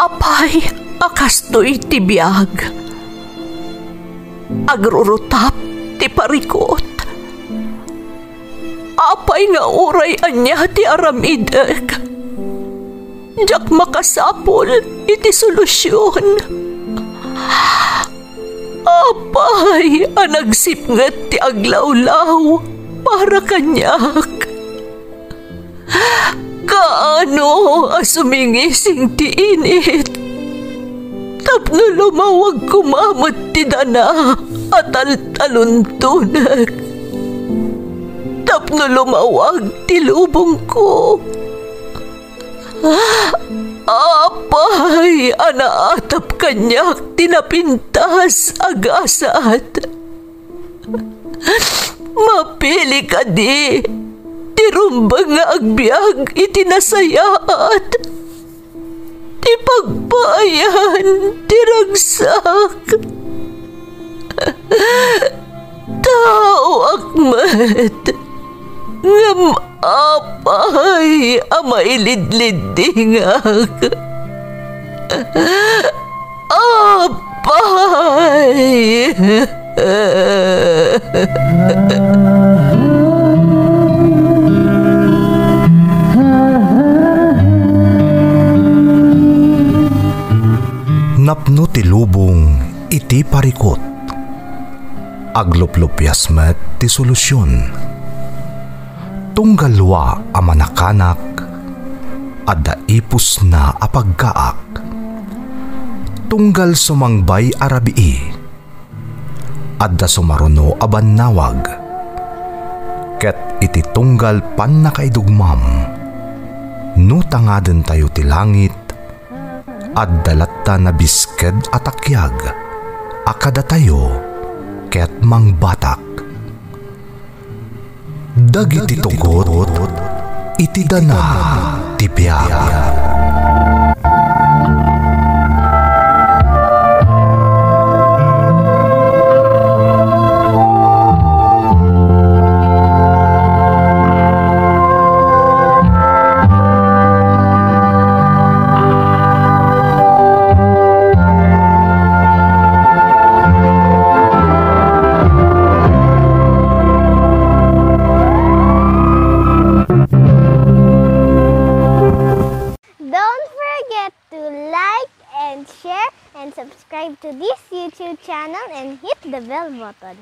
Apay, akastoy ti biyag. Agrurutap ti parikot. Apay nga uray anya ti aramidek. Jak makasapol iti solusyon. Apay, anagsipngat ti aglawlaw para kanyak. Kaano asumingising ti init. Tapno lumawag kumamot ti dana at taluntunak. Tapno lumawag ti lubong ko. Apay, anaatap kanyak tinapintas agasat. Mapili ka di, tirumbang nga agbyag itinasayaat. Ti pagpayan, tiragsak. Tao akmat, ngam apay, amailidlidingak. Apay. Napno ti lubong iti parikot. Agluplupyas met ti solusyon. Tunggalwa a manakanak adda ipus na apagkaak. Tunggal sumangbay arabii adda sumaruno a bannawag. Ket iti tunggal pan nakaidugmam no tangaden tayo ti langit adda latta na bisked atakyag akada tayo ket mangbatak. Dagiti tugot iti dana ti biag. Subscribe to this YouTube channel and hit the bell button.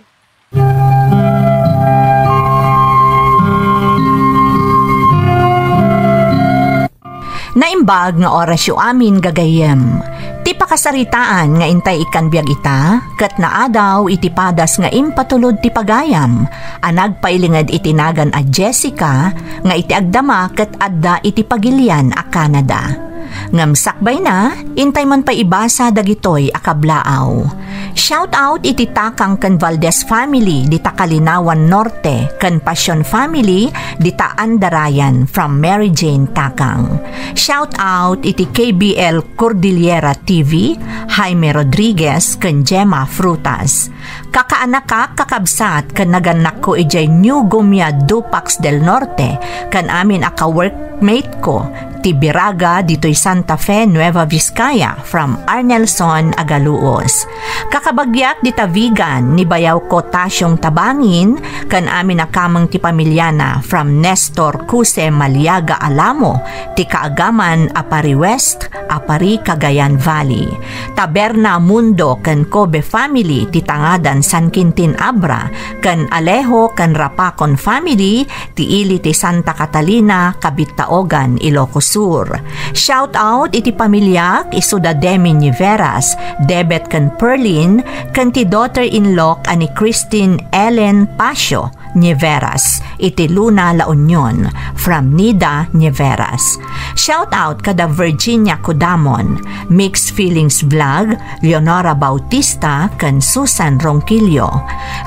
Naimbag nga oras yu amin gagayem. Ti pakasaritaan nga intay ikan biag ita, kat naadaw iti padas nga impatulod ti pagayam. Anagpailingad itinagan a Jessica nga iti agdama kat adda iti pagilian a Canada. Ngamsakbay na, intay man pa ibasa dagitoy akablaaw. Shout out iti takang kan Valdez family dita Kalinawan Norte, kan Passion family dita Andarayan from Mary Jane Takang. Shout out iti KBL Cordillera TV, Jaime Rodriguez kan Gemma Frutas. Kakaanak ka kakabsat kan naganak ko ijay New Gumia Dupax del Norte, kan amin aka-workmate ko Tibiraga dito'y Santa Fe, Nueva Vizcaya from Arnelson Agaluos. Kakabagyak dita vegan ni bayaw ko Tasyong Tabangin kan amin akamang ti pamilyana from Nestor Cuse Maliaga Alamo ti Kaagaman Apari West, Apari Cagayan Valley. Taberna Mundo kan Kobe family ti Tangadan San Quintin Abra kan Alejo kan Rapacon family ti Ili ti Santa Catalina Cabitaogan Ilocos Sur. Shout out iti pamilya isuda Demi Niveras, Debet kan Perlin, kan ti daughter-in-law ani Christine Ellen Pasio Niveras, iti Luna La Union from Nida Niveras. Shout out kada Virginia Codamon, Mixed Feelings Vlog, Leonora Bautista kan Susan Ronquillo.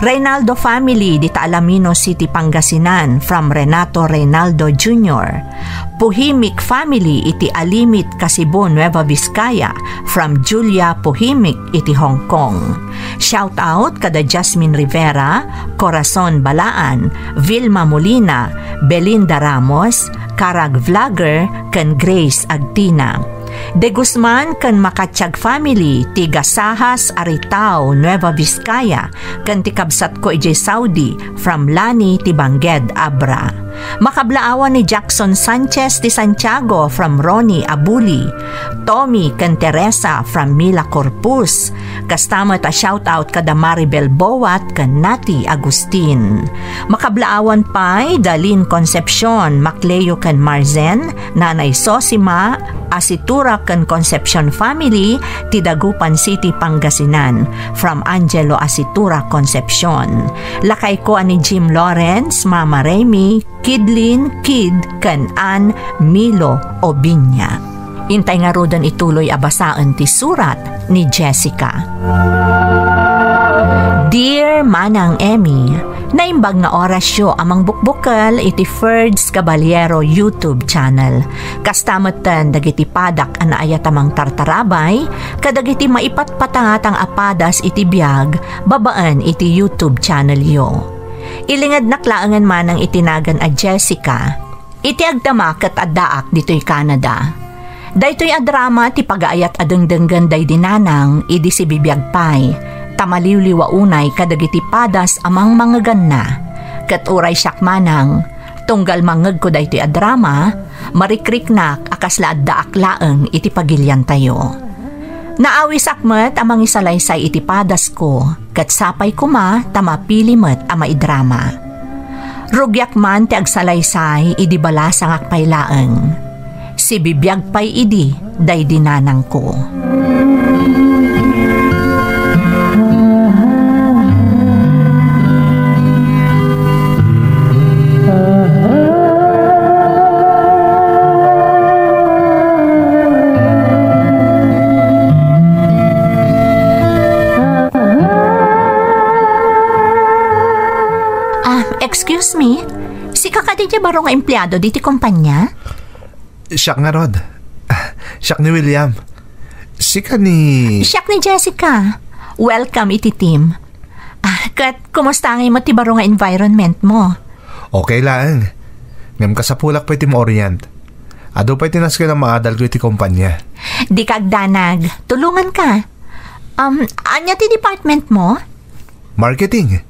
Reynaldo family dita Alamino City Pangasinan from Renato Reynaldo Jr. Puhimik family iti Alimit Kasibo Nueva Vizcaya from Julia Puhimik iti Hong Kong. Shout out kada Jasmine Rivera, Corazon Balaan, Vilma Molina, Belinda Ramos, Karag Vlogger kan Grace Agtina. De Guzman kan Makatsyag family ti Gasahas, Aritao, Nueva Vizcaya kan ti kabsat ko ijay Saudi from Lani ti Bangged, Abra. Makablaawan ni Jackson Sanchez ti Santiago from Ronnie, Abuli. Tommy kan Teresa from Mila Corpus. Kastama ta shoutout kada Maribel Bowat kan Nati Agustin. Makablaawan pa'y Dalin Concepcion, Macleo kan Marzen, Nanay Sosima, Asitura kan Concepcion family, ti Dagupan City, Pangasinan, from Angelo Asitura Concepcion. Lakay ko ani Jim Lawrence, Mama Remy, Kidlin, Kid, kan Ann, Milo, Obinya. Intay nga rodan ituloy abasaan ti surat ni Jessica. Dear Manang Emmy, naimbag nga orasyo amang bukbukal iti Ferds Caballero YouTube channel. Kastamatan dagiti padak anaayat amang tartarabay, kadagiti maipatpatangatang apadas iti biag, babaan iti YouTube channel yo. Ilingad naklaangan manang itinagan a Jessica, iti agdamak at addaak dito'y Canada. Daytoy a drama ti pagaayat adengdenggan day dinanang idi si bibiyag pay, tamaliwliwa unay kadagiti padas amang mangagan na. Kat uray siyak manang, tunggal mangag ko daytoy a drama, marikriknak akasla addaak laeng iti pagilyan tayo. Naawis akmet amang isalaysay iti padas ko, kat sapay kuma tamapili met ama idrama. Rugyak man ti agsalaysay idi balasang akpay laeng. Si bibiyag pay idi day dinanang ko. Excuse me, si kakadidya baro nga empleyado diti kumpanya? Siyak nga, Rod. Siyak ni William. Siyak ni Jessica. Welcome iti team. Kat, kumusta ngay mo ti baro nga environment mo? Okay lang. Ngam ka sa pulak pa iti mo orient. Ado pa iti naski na maadal ko iti kumpanya. Di kagdanag. Tulungan ka. Anya ti department mo? Marketing.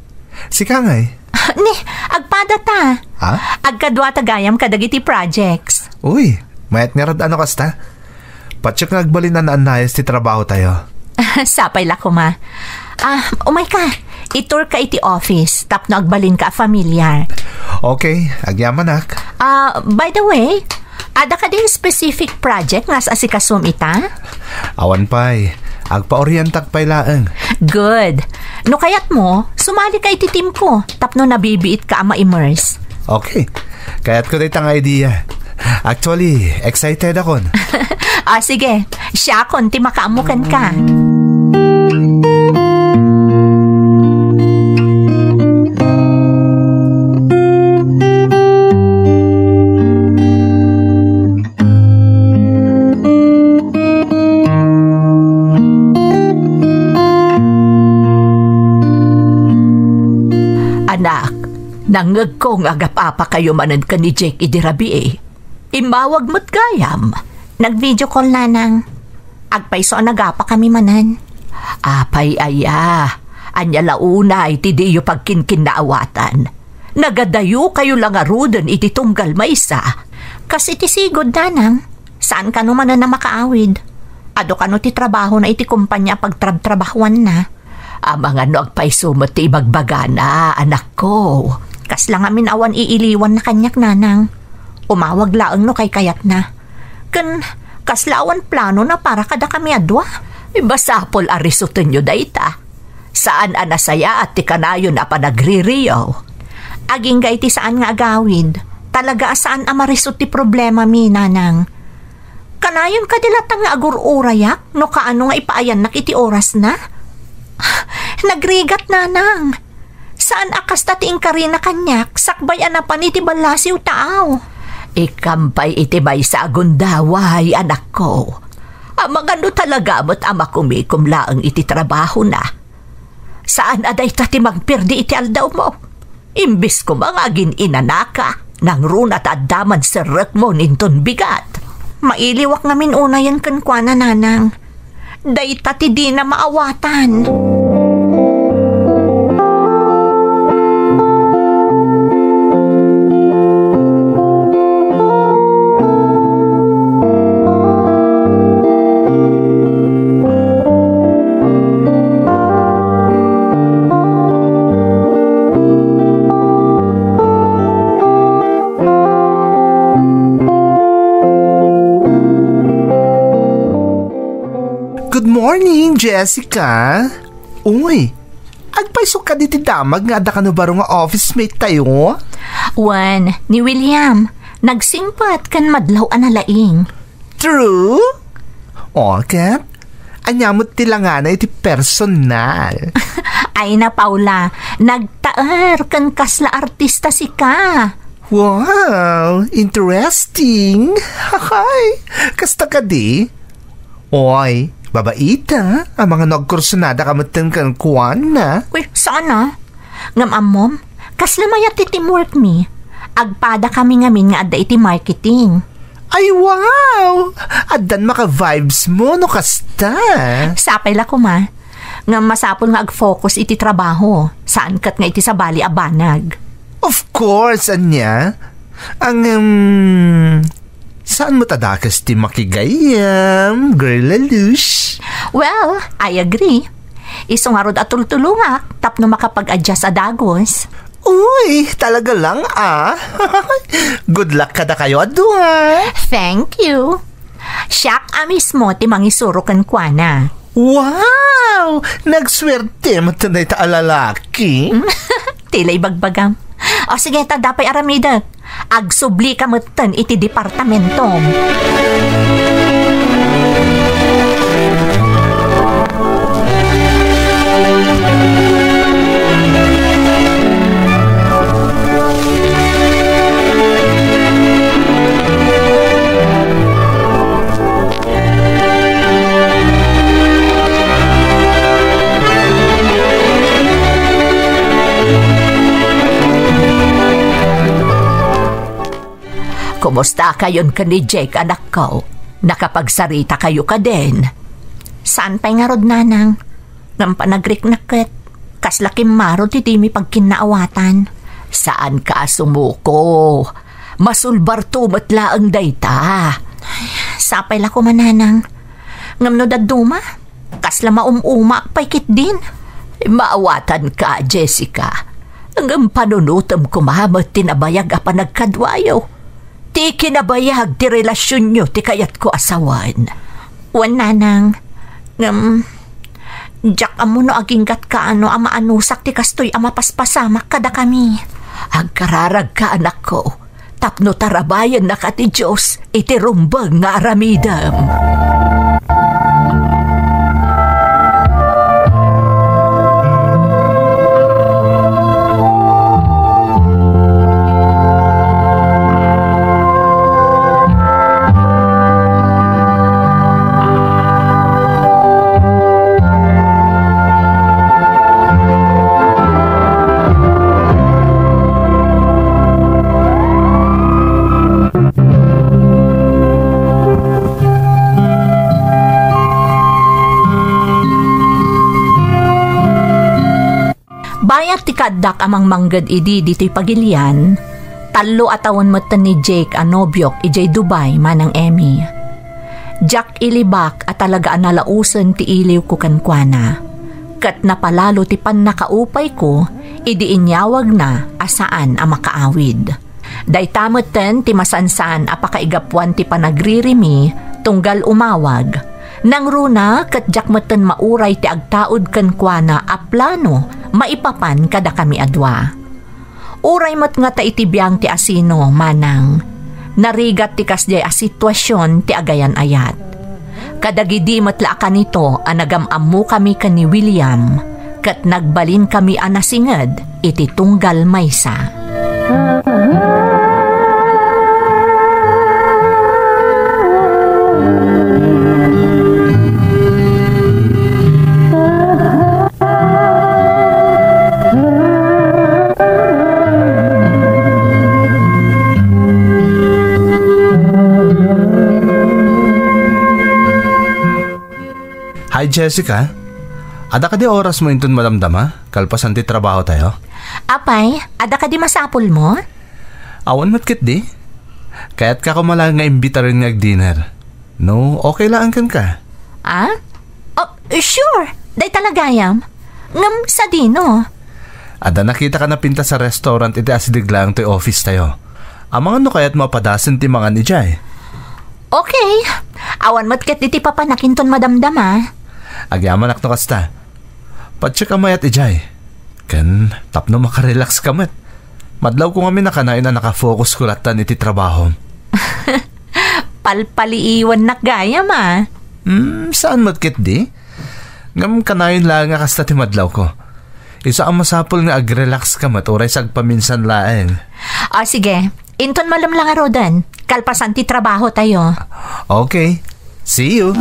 Sika nga eh. Ni, agpada ta. Ha? Agkadwa tagayam kadagiti projects. Uy, mayat nga rad ano kasta? Patsyak nga agbalin na naanayas ti trabaho tayo. Sapay lako ma. Umay ka. Itur ka iti office. Tapno agbalin ka familiar. Okay, agyaman ak. By the way, ada ka din specific project nga sa asikasum ita? Awan pa'y. Agpa-orientak pa'y laeng. Good. No kayat mo, sumali ka iti team ko. Tapno nabibiit ka ama immerse. Okay. Kaya't ko ditang idea. Actually, excited ako. Sige. Siya kon, ti makaamukan ka. Anak, nangag ko nga agapapa kayo manan ka ni Jake idirabi eh. Imawag mo't gayam. Nag-video call na nang. Agpaiso nagapa kami manan. Apay aya. Anya launa iti diyo pagkinkin na awatan. Nagadayo kayo lang arudan iti tunggal maisa. Kasi iti sigod nanang. Saan ka naman na makaawid? Ado ka no ti trabaho na iti kumpanya pagtrab-trabahuan na. Mga no agpaiso mo ti bagbagana, anak ko. Kas lang amin awan iiliwan na kanyak nanang. Umawag laang no kay kayat na. Kaslawan plano na para kada kami adwa. Basapol arisutin nyo dayta. Saan anasaya at ti kanayon na panagririyaw. Aging gay ti saan nga agawid. Talaga saan amarisot ti problema mi nanang. Kanayon kadilatang nga agur-urayak no kaano nga ipaayan na kiti oras na. Nagrigat nanang. Saan akas tating karina kanyak sakbay anapan iti balasiw taaw. Ikampay iti bay sa agundaway anak ko. Amang ano talaga mo't ama kumikum laang iti trabaho na. Saan aday tati magpirdi iti aldaw mo? Imbis ko mga agin inanaka nang runat at daman serek mo ninton bigat. Mailiwak ngamin una yan kankwana nanang. Dayta ti di na maawatan. Morning, Jessica. Uy, agpaisok ka diti damag nga ada ka no baro nga office mate tayo? Wan, ni William, nagsimpat kan madlaw analaing. True? O, Kat? Anyamot tila nga na iti personal. Ay na, Paula, nagtaar kan kasla artista si ka. Wow, interesting. Hay, kasta ka di? Oy, babaita, ang mga nagkursunada kamutin kan kuwan na. Uy, sana? Ngamamom, kaslamaya ti teamwork mi. Agpada kami ngamin nga adda iti marketing. Ay, wow! Addan maka-vibes mo, no kasta? Sapay la ko ma. Nga masapol nga ag-focus iti trabaho. Saan kat nga iti sa bali abanag. Of course, anya. Saan mo tadakas ti makigayam, girl alush? Well, I agree. Iso nga rod atultulungak, tapno makapag-adjust adagos. Uy, talaga lang Good luck kada kayo adwa. Thank you. Siyak mismo ti mangisuro kan kuana. Wow! Nagswerte mo tanay ta alalaki. Tilay bagbagam. O sige, dapay aramida. Agsubli ka matan iti departamento. Kumusta kayon ka ni Jake, anak ko? Nakapagsarita kayo ka din. Saan pa'y nga rod, nanang? Ngam panagrik naket. Kaslakim marod iti mi pagkinaawatan. Saan ka sumuko? Masulbar tumatla ang dayta. Sapay la ko mananang. Ngam no daduma? Kasla maumuma pa'y kit din. Maawatan ka, Jessica. Hanggang panunutom kumahamot tinabayag apa nagkadwayo. Ti kinabayag ti relasyon nyo ti kayat ko asawan. Wan nanang, jak amo no aginggat ka ama anusak ti kastoy ama paspasamak kada kami. Agkararag ka anak ko, tapno tarabayan na ka ti Diyos iti rumbang nga aramidam. Bayat ti kadak amang manggad idi dito'y pagilian, talo atawon matan ni Jake anobyok ijay Dubai manang Emmy. Jack ilibak at talaga analausan ti iliw ko kankwana. Kat napalalo ti pan nakaupay ko, idi inyawag na asaan ang makaawid. Day tamatan ti masansan apakaigapwan ti panagririmi, tunggal umawag. Nang runa kat Jack matan mauray ti agtaod kankwana a plano maipapan kada kami adwa. Uray mat nga ta itibiyang ti asino manang. Narigat ti kasjay a sitwasyon ti agayan ayat. Kadagidi matla ka nito anagamamu kami kan ni William kat nagbalin kami anasinged iti tunggal maysa. Hi Jessica. Ada ka di oras mo inton madamdama? Kalpasan ti trabaho tayo? Apay, ada ka di masapol mo? Awan matkit di. Kaya't ka kumala nga imbita rin nga dinner. No, okay lang kan ka. Ah? Oh, sure. Day talagayam. Ngam sa dino. Ada nakita ka na pinta sa restaurant iti asidig lang to office tayo. Amang ano kaya't mapadasan ti mga ni Jai? Okay. Awan matket iti papanakinton madamdama. Agyaman akno kasta. Patsya ka mayat ijay. Ken tapno makarelax ka met. Madlaw ko kami nakanain na nakafocus kulatan iti trabaho. Palpaliiwan nakgayam ah. Saan matkit di? Ngam kanain lang nga kasta ti madlaw ko. Isa ang masapol nga ag-relax ka mat oray sagpaminsan laeng. Sige. Inton malam lang arodan. Kalpasan ti trabaho tayo. Okay. See you.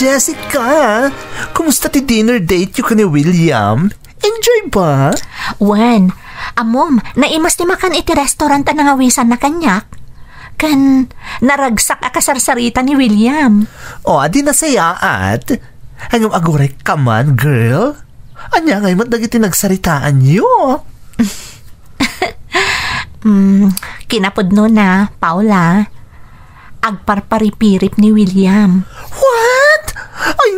Jessica, kumusta ti dinner date yung ni William? Enjoy ba? Wen, amom, naimas ti makan iti restaurant na nangawisan na kanyak. Kan, naragsak akasarsarita ni William. Adi nasaya at? Hanggang aguray ka man, girl? Anya ngay matdagiti nagsaritaan niyo? Kinapod no na, Paula. Agparparipirip ni William. What? Ay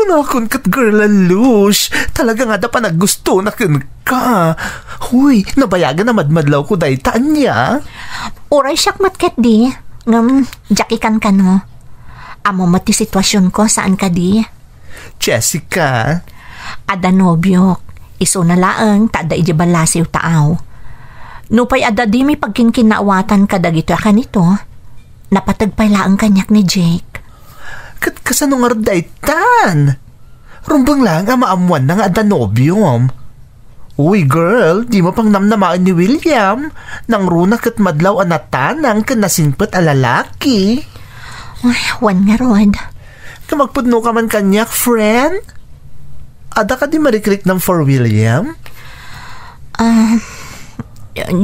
nakon kat girl alush. Talaga nga da pa naggusto na ka. Huy, nabayagan na madmadlaw ko dahi tanya. Uray siyak matket di. Ngam, jakikan ka no. Amo mati sitwasyon ko saan ka di. Jessica. Ada nobyok. Iso na laang tada ijibalasiw taaw. Nupay ada di may pagkinkinawatan ka dagito ka nito. Napatagpay laang kanyak ni Jake. Kat kasanong arday tan? Rumbang lang ang maamuan na nga ada nobyom. Uy girl, di mo pang namnamaan ni William. Nang runa kat madlaw anatanang ka nasinpat a lalaki. Uy, wan nga rod. Kamagpudno ka man kanyak, friend? Ada ka di marikrik ng for William?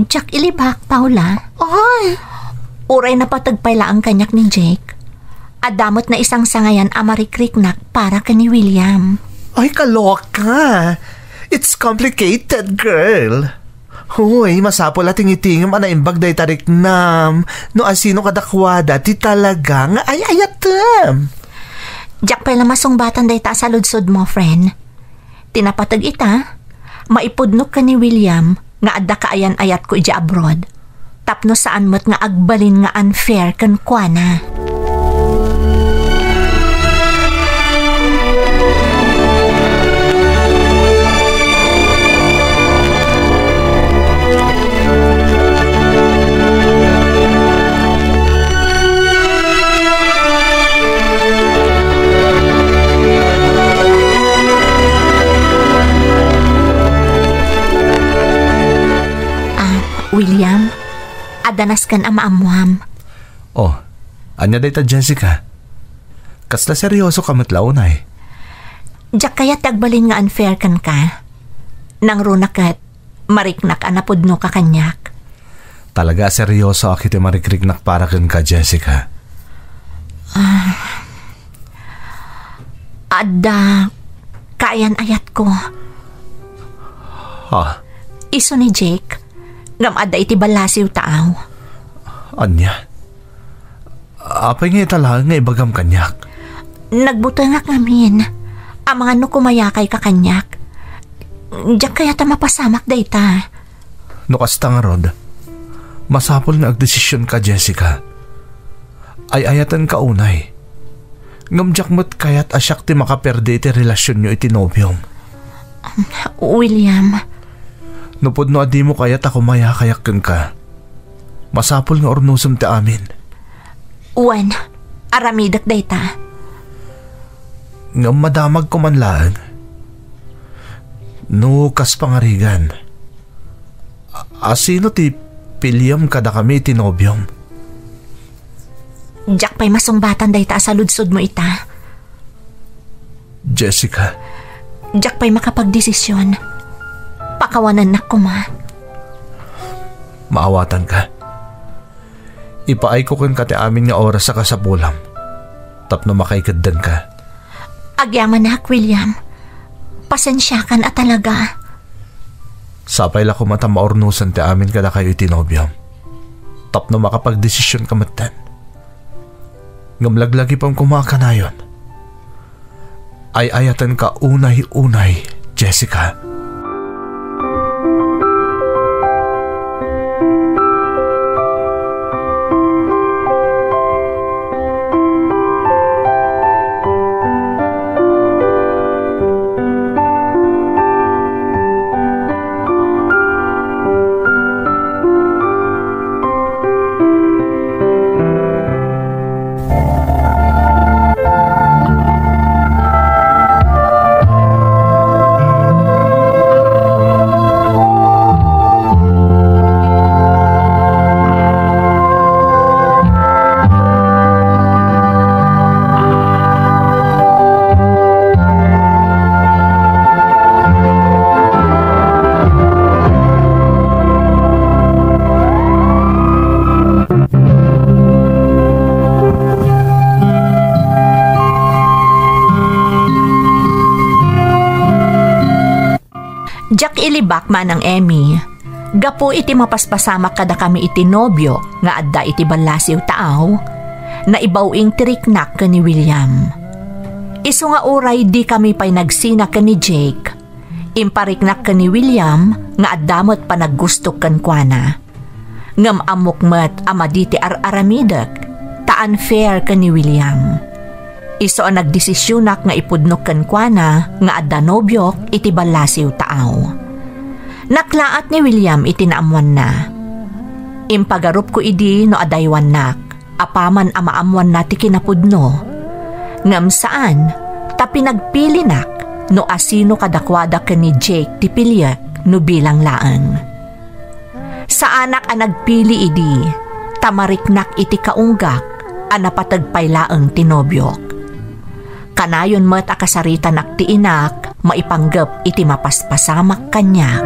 Jack ilibak, Paula. Ay! Uray na patagpay laang kanyak ni Jake. Adamot na isang sangayan amarikrik-nak para ka ni William. Ay, kaloka! It's complicated, girl. Hoy, masapol at tingitingam anaimbag day tarik nam. No asino kadakwada, ti talaga nga ay ayatem. Jack pala masungbatan day ta sa ludsod mo, friend. Tinapatag ita, maipudnok ka ni William nga adda kaayan ayat ko ija abroad. Tapno saan mo't nga agbalin nga unfair kan kuana. William, adanas kan ang maamuam. Oh, anya day ta Jessica. Kasla seryoso ka matlaw na eh. Diyak kaya tagbalin nga unfair kan ka. Nang runakat, mariknak anapudno ka kanyak. Talaga seryoso akit marikriknak para kan ka Jessica. Ada, kaayan ayat ko. Iso ni Jake. Ngam ada iti balasiw taaw. Anya? Apay nga talaga nga ibagam kanyak. Nagbuto nga ngamin. Ang mga no kumayakay ka kanyak. Diyak kaya ta mapasamak day ta. Nukasta nga rod. Masapol nga agdesisyon ka Jessica. Ay ayatan ka unay. Ngamjak mo't kaya't asyak ti makaperde iti relasyon nyo iti nobyom. William. Nupod no adi mo kaya't ako mayakayakan ka. Masapol nga ornusam ti amin. Uwan, aramidak day ta. Ngam madamag ko man lang. No kas pangarigan. Asino ti William kada kami tinobyom? Jack pa'y masungbatan day ta sa ludsod mo ita. Jessica. Jack pa'y makapagdesisyon. Pakawanan na ko ma. Maawatan ka. Ipaay ko kan kati amin nga oras sa kasapulam. Tapno makaikaddan ka. Agyaman na, William. Pasensya kan at talaga. Sapay la ko mata maornusan ti amin kada kayo itinobyam. Tapno makapagdesisyon ka matan. Ngamlaglagi pang kumaka na yun. Ay ayatan ka unay-unay, Jessica. Jack ilibak man ang Emmy. Gapo iti mapaspasamak kada kami iti nobyo nga adda iti balasiw taaw na ibawing tiriknak ka ni William. Isu nga uray di kami pa'y nagsina ka ni Jake. Impariknak ka ni William nga addamot pa naggustok kan kuana. Ngam amukmat amaditi ar-aramidak ta unfair ka ni William. Iso ang nagdesisyonak nga ipudnok kan kuana nga adda nobyok iti balasiw taaw. Naklaat ni William iti naamuan na. Impagarup ko idi no adaywan nak, apaman amaamuan na ti kinapudno. Ngam saan, ta pinagpili nak no asino kadakwada ka ni Jake ti pilyak no bilang laang. Sa anak ang nagpili idi, tamariknak iti kaunggak, anapatagpay laang tinobyok. Kanayon mo't akasarita nak ti inak, maipanggap iti mapaspasamak kanyak.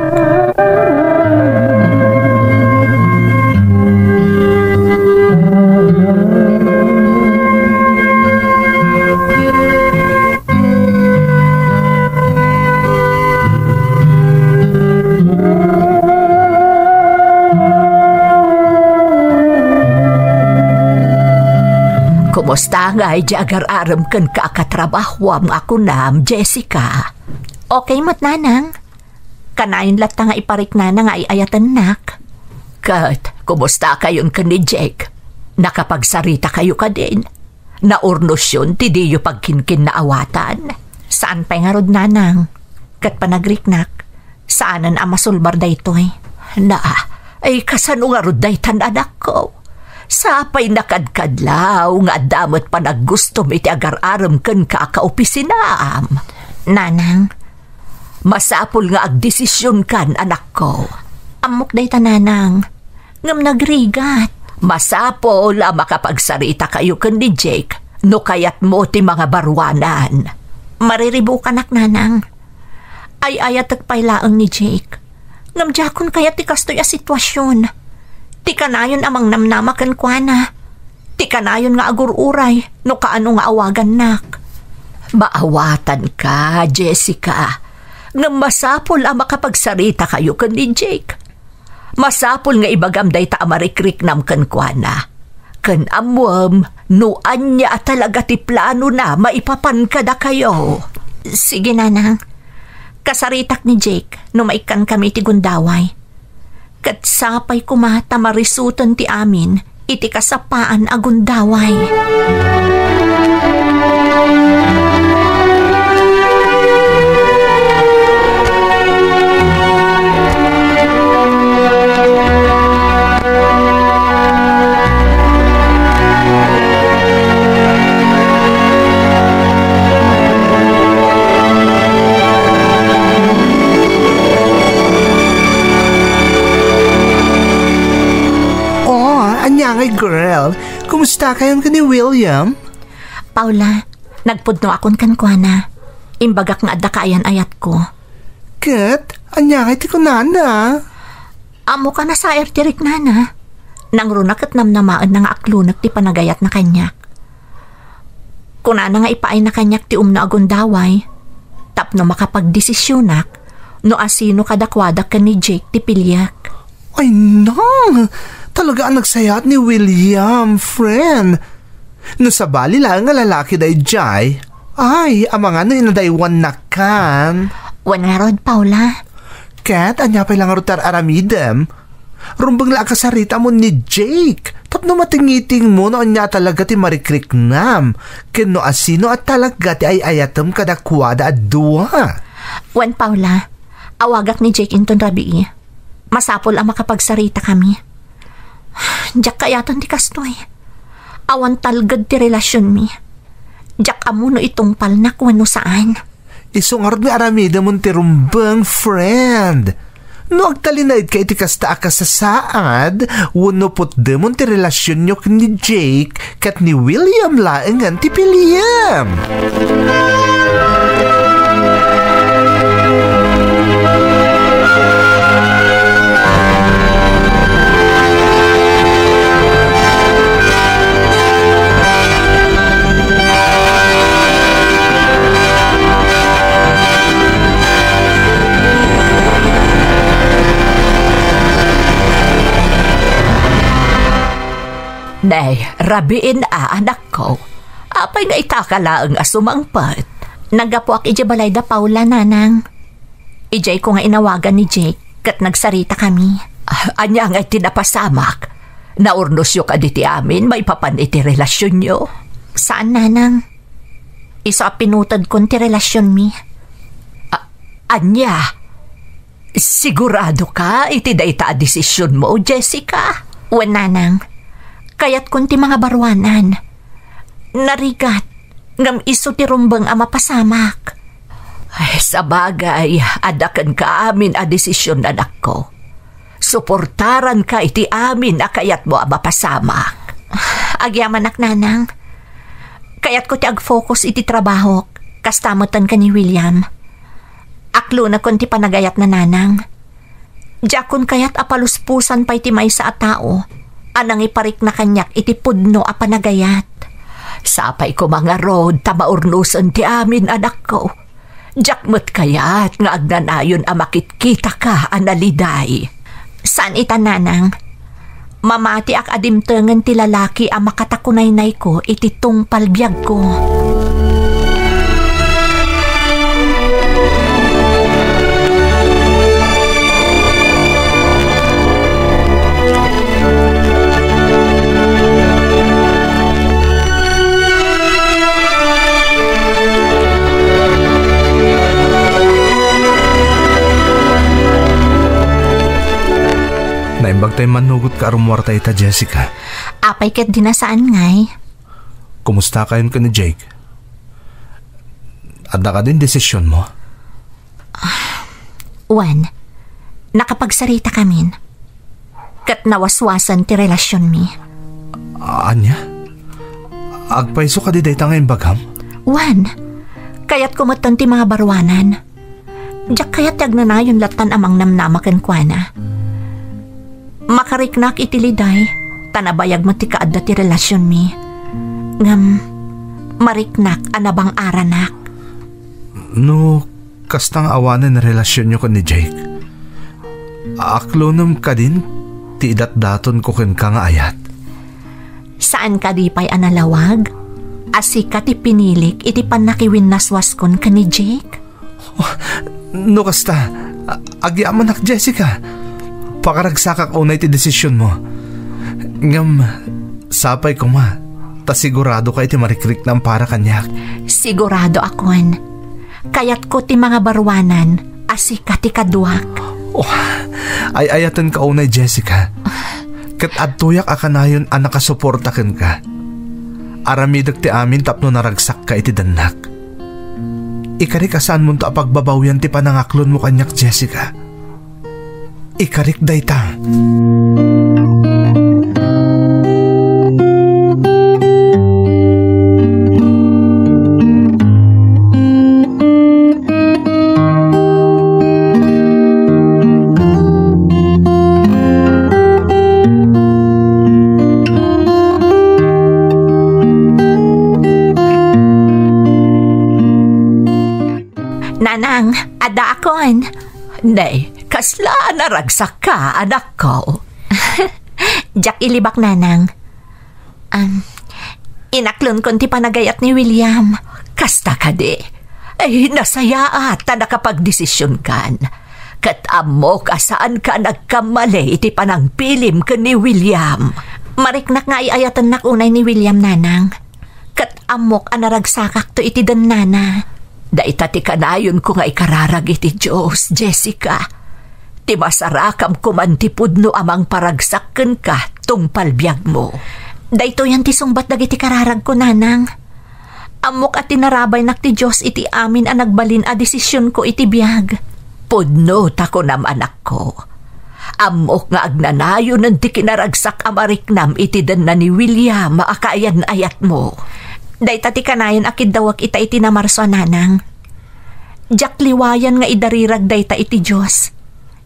Kumusta nga ay agar-aram kan kaakatrabahwam ako nam, Jessica? Okay mo't nanang? Kanayon lat nga iparik na nga ay ayatan nak. Kat, kumusta kayon ka ni Jake? Nakapagsarita kayo ka din? Naurnos yun, tidiyo pagkinkin na awatan. Saan pa nga rod nanang? Kat panagriknak, saanan ang masulbar da ito'y? Ay kasano nga rod da itan anak ko? Sapay nakadkadlaw nga damot pa naggustom iti agar-aram kan kakaupisinaam. Nanang, masapul nga agdesisyon kan anak ko. Amok day ta nanang, ngam nagrigat. Masapol ang makapagsarita kayo kan ni Jake, no kayat mo ti mga barwanan. Mariribo ka nak nanang. Ay ayat agpailaang ni Jake. Ngam jakon kayat ti kastoy a sitwasyon. Ti kanayon amang namnamakan kuana. Ti kanayon nga agur-uray, no kaano nga awagan nak. Maawatan ka, Jessica. Nga masapol ang makapagsarita kayo kan ni Jake. Masapol nga ibagamday ta amarikrik nam kan kuana. Kan amwam, nuan niya talaga ti plano na maipapan kada kayo. Sige nanang, kasaritak ni Jake no maikan kami ti gundaway. Kat sapay kumata marisutan ti amin, iti kasapaan agundaway. ngay girl. Kumusta kayon ka ni William? Paula, nagpudno akon kan kuana. Imbagak nga adda kaayan ayat ko. Kat, anya kay ti ko nana. Amo ka na sa ertirik nana. Nang runak at namnamaan na nga aklunak ti panagayat na kanyak. Kunana nga ipaay na kanyak ti umna agundaway. Tapno makapagdesisyonak no asino kadakwadak ka ni Jake ti pilyak. Ay nang, talaga ang nagsayat ni William, friend. No sa bali lang nga lalaki day jay. Ay, amang ano inadaywan na kan. Wan nga rod, Paula. Kat, anya pa lang rutar aramidem. Rumbang la kasarita mo ni Jake. Tapno matingiting mo no anya talaga ti marikriknam. Keno asino at talaga ti ay ayatem kadakwada at duwa. Wan, Paula. Awagak ni Jake inton rabi. Masapol ang makapagsarita kami. Diyak kayaton ti kastoy. Awan talgad ti relasyon mi. Diyak amuno itong palnak wano saan. Isungarod nga aramida mong ti rumbang, friend. No agtalinaid ka iti kasta akasasaad, wano put demon ti relasyon nyo ni Jake kat ni William laengan ti Piliyam. Nay, rabiin anak ko. Apay nga itakalaang asumangpat. Nagapuak ije balay da Paula nanang. Ijay ko nga inawagan ni Jake kat nagsarita kami. Anya nga tinapasamak. Naurnos yo kaditi amin may papan iti relasyon nyo. Saan nanang? Iso pinutad kon ti relasyon mi. Anya? Sigurado ka iti dayta a desisyon mo, Jessica? Wan nanang. Kayat kunti mga barwanan. Narigat, ngam iso ti rumbang ama pasamak. Ay, sa bagay, adakan ka amin a desisyon anak ko. Suportaran ka iti amin a kayat mo ama pasamak. Agyaman ak nanang. Kayat ko ti ag-focus iti trabaho, kastamutan ka ni William. Aklo na kunti panagayat na nanang. Jakon kayat apaluspusan pa iti maysa a tao. Anang iparik na kanyak iti pudno a panagayat. Sapay ko mga road tamaurnusan ti amin anak ko. Jakmet kayat nga agnanayon a makitkita ka analiday. Saan ita nanang? Mamati ak adimtengen ti lalaki a makatakunaynay ko iti tungpal biyag ko. Naimbag tayo manugot ka arumwarta ita, Jessica. Apay ket dinasaan ngay. Kumusta kayon ka ni Jake? Adda ka din desisyon mo? Wan, nakapagsarita kamin. Kat nawaswasan ti relasyon mi. Anya? Agpaiso ka di dayta ngayon bagham? Wan, kayat kumatan ti mga barwanan. Diyak kayat yagnanayon latan amang namnamakan kuana. Makariknak itiliday, tanabayag mo ti kaadda ti relasyon mi. Ngam, mariknak anabang aranak. No, kastang awanan na relasyon nyo ko ni Jake. Aklonam ka din, ti idat-daton ko ken ka nga ayat. Saan ka di pa'y analawag? Asika ti pinilik iti panakiwin naswas kon ka ni Jake? Oh, no kasta, agyaman ak Jessica. Pakaragsakak unay ti desisyon mo. Ngam, sapay ko ma, ta sigurado ka iti marikrik ng para kanyak. Sigurado akon. Kayat ko ti mga barwanan, asika ti kaduak. Oh, ay ayatan ka unay Jessica. Kat adtuyak akanayon ang nakasuportakan ka. Aramidag ti amin tapno naragsak ka iti danak. Ikarik asan mo ta pagbabawyan ti panangaklon mo kanyak Jessica. Ikarik dayta. Nanang, ada akon. Nay, kasla naragsak ka, anak ko. Jack ilibak, nanang. Inaklon kon ti panagayat ni William. Kasta ka di. Ay, nasaya at nakapagdesisyon kan. Kat amok asaan ka nagkamali iti panangpilim ka ni William. Mariknak nga iayatan nakunay ni William, nanang. Kat amok anaragsakak to iti dan nana. Daita ti kanayon ko nga ikararag iti Diyos, Jessica. Ti masarakam kumantipud no amang paragsakken ka tungpal biyag mo. Daito yan ti sungbat dagiti kararag ko, nanang. Amok at tinarabay nak ti Diyos iti amin ang nagbalin a desisyon ko iti biyag. Pudno tako nam anak ko. Amok nga agnanayon ng ti kinaragsak amariknam iti dan na ni William maakayan ayat mo. Daita ti kanayon akid dawak ita iti namarso, nanang. Jack liwayan nga idarirag daita iti Diyos.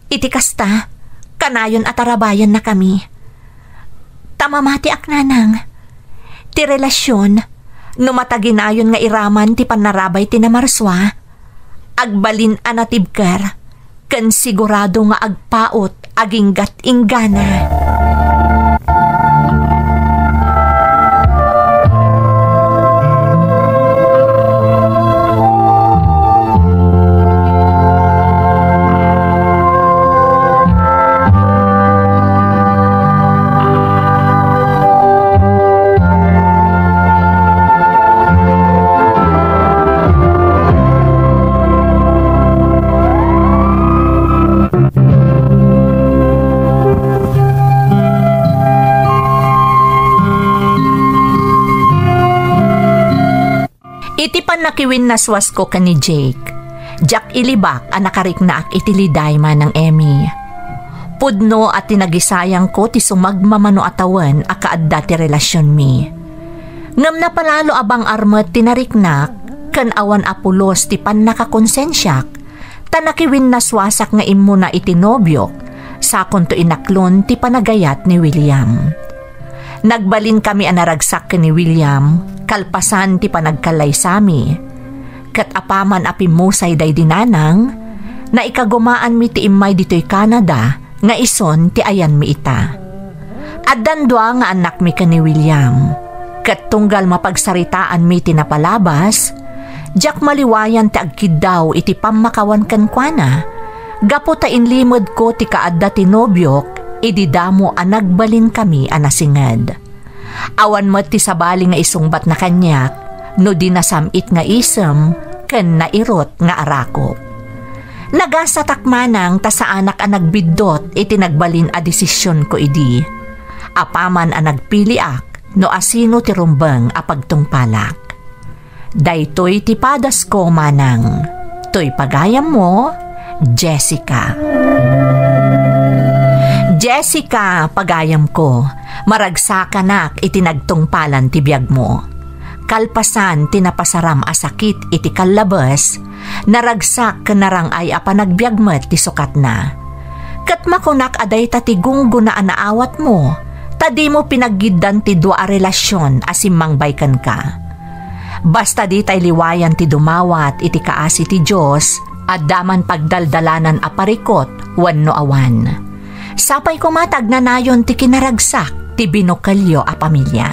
Iti kasta, kanayon at arabayan na kami. Tamamati ak, nanang. Ti relasyon, numataginayon nga iraman ti panarabay ti namarswa, agbalin anatibkar, kan sigurado nga agpaot aginggat inggana. Iti nakiwin naswas ko ka ni Jake. Jack ilibak ang nakariknaak iti lidayma ng Emmy. Pudno at tinagisayang ko ti sumagmamano atawan a kaadda ti relasyon mi. Ngam na palalo abang armet tinariknak kan awan apulos ti pan nakakonsensyak tanakiwin naswasak nga imo na iti nobyok sakon to inaklon ti panagayat ni William. Nagbalin kami anaragsak ni William kalpasan ti panagkalay sami. Kat apaman apimusay day dinanang na ikagumaan mi ti imay dito'y Canada nga ison ti ayan mi ita. Addan dua nga anak mi ka ni William. Kat tunggal mapagsaritaan mi ti napalabas, Jack maliwayan ti agkid daw iti pamakawan kankwana. Gapo ta inlimod ko ti kaadda ti nobyok, ididamo anagbalin kami anasingad. Awan mo ti sabali nga isungbat na kanyak, no di nasamit nga isem, ken nairot nga arakop. Nagasatakmanang ta sa anak ang nagbidot iti nagbalin a desisyon ko idi. Apaman ang nagpiliak no asino ti rumbeng a pagtungpalak. Daytoy ti padas ko manang, toy pagayam mo, Jessica. Jessica, pagayam ko, maragsakanak iti nagtungpalan ti biyag mo. Kalpasan tinapasaram a sakit iti kalabas, naragsak kanarangay a panagbiagmet ti sukat na. Kat makunak aday tatigunggo na anaawat mo, tadi mo pinaggidan ti dua a relasyon asimmangbay ka. Basta di tay liwayan ti dumawat iti kaasi ti Diyos, at daman pagdaldalanan a parikot wenno awan. Sapay kumatag na nayon ti kinaragsak ti binukalyo a pamilya.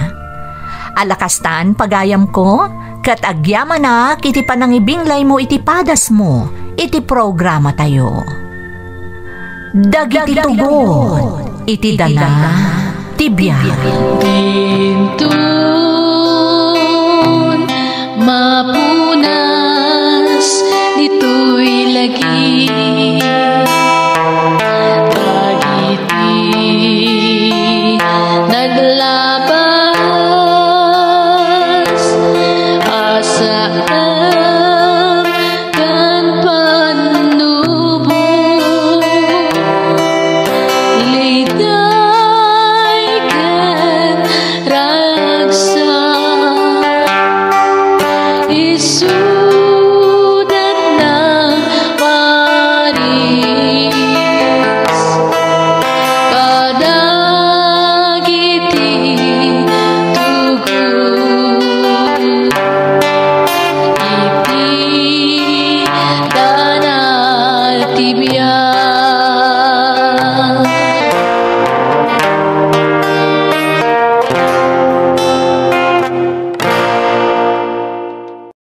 Alakastan pagayam ko, kat agyaman na iti panangibinglay mo iti padas mo, iti programa tayo. Dagiti tugon, iti dana, tibiyag. Bintun, mapuna